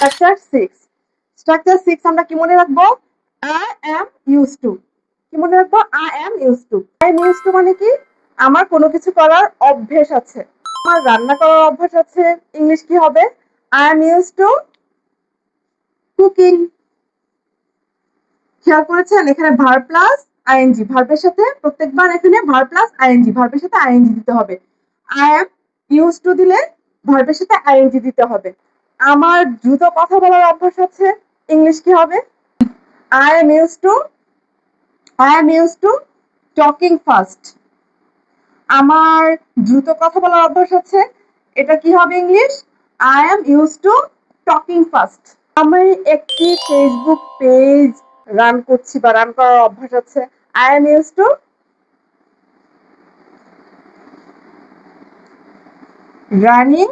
Structure 6। Structure 6 আমরা কি মনে রাখবো? I am use to. কি মনে রাখবো? I am use to. I am use to মানে কি? আমার কোনো কিছু করার অভ্যেস আছে, আমার রান্না করার অভ্যাস আছে। ইংলিশ কি হবে? I am use to cooking. খেয়াল করেছেন এখানে ভার্ব প্লাস আইএনজি, ভার্বের সাথে প্রত্যেকবার এখানে ভার্ব প্লাস আইএনজি, ভার্বের সাথে আইএনজি দিতে হবে। আই অ্যাম ইউজ টু দিলে ভার্বের সাথে আইএনজি দিতে হবে। আমার দ্রুত কথা বলার অভ্যাস আছে। ইংলিশ কি হবে? I am use two talking fast. আমার দ্রুত কথা বলার অভ্যাস আছে। এটা কি হবে English? I am use two talking fast. আমি একটি ফেসবুক পেজ রান করছি বা রান করার অভ্যাস আছে। I am use to running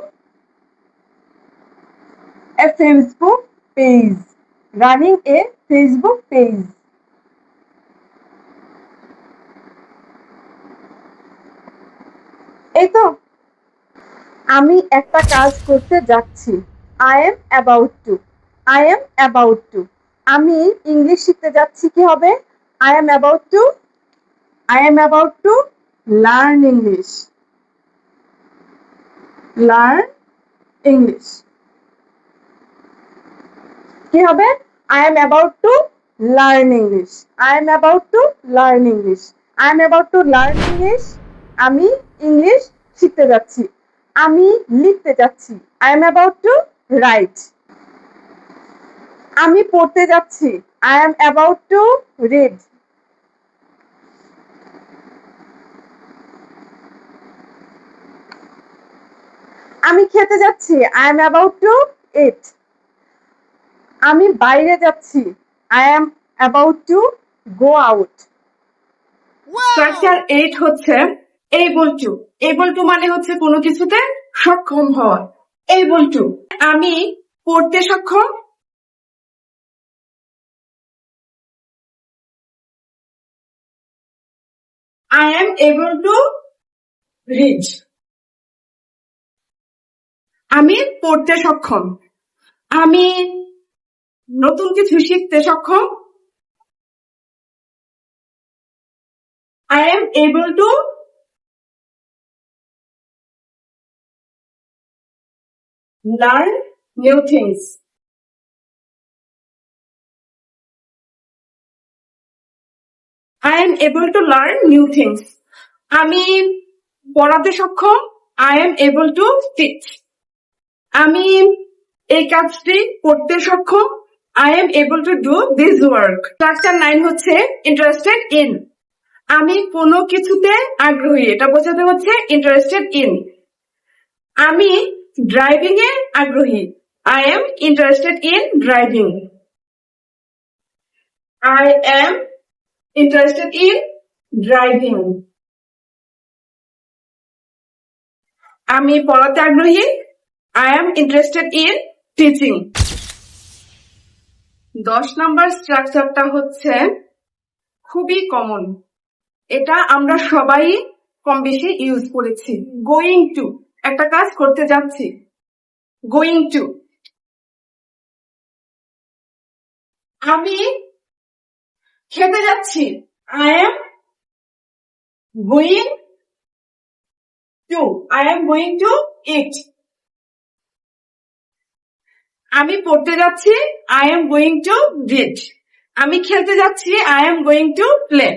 a Facebook page. Running a Facebook page. এই তো। আমি একটা কাজ করতে যাচ্ছি। I am about to. I am about to. আমি ইংলিশ শিখতে যাচ্ছি কি হবে? I am about to learn English. Learn English কি হবে? I am about to learn English. I am about to learn English. I am about to learn English. আমি English শিখতে যাচ্ছি। আমি লিখতে যাচ্ছি। I am about to write. আমি পড়তে যাচ্ছি। I am about to read. আমি খেতে যাচ্ছি। I am about to eat. আমি বাইরে যাচ্ছি। I am about to go out. Structure 8 হচ্ছে এবল টু। এবল টু মানে হচ্ছে কোনো কিছুতে সক্ষম হওয়া। এবল টু, আমি পড়তে সক্ষম। I am able to read. আমি পড়তে সক্ষম। আমি নতুন কিছু শিখতে সক্ষম। I am able to learn new things. I am able to learn new things. আমি পড়াতে সক্ষম। I am able to teach. আমি এই কাজটি করতে সক্ষম। I am able to do this work. Structure 9 হচ্ছে interested in. আমি কোনো কিছুতে আগ্রহী, এটা বোঝাতে হচ্ছে interested in. আমি ড্রাইভিং এ আগ্রহী। I am interested in driving. I am interested in driving. আমি পড়াতে আগ্রহী। I am interested in teaching. 10 number স্ট্রাকচারটা হচ্ছে খুবই কমন। এটা আমরা সবাই কম বেশি ইউজ করেছি। গোয়িং টু, একটা কাজ করতে যাচ্ছি। Going to. আমি খেতে যাচ্ছি। I am going to. I am going to eat. আমি পড়তে যাচ্ছি। I am going to read. আমি খেলতে যাচ্ছি। I am going to play.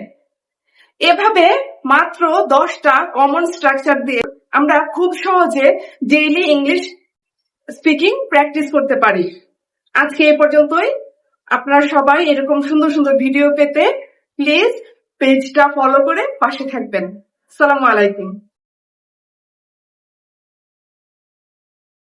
এভাবে মাত্র 10টা কমন স্ট্রাকচার দিয়ে আমরা খুব সহজে ডেইলি ইংলিশ স্পিকিং প্র্যাকটিস করতে পারি। আজকে এই পর্যন্তই। আপনারা সবাই এরকম সুন্দর সুন্দর ভিডিও পেতে প্লিজ পেজটা ফলো করে পাশে থাকবেন। আসসালামু আলাইকুম।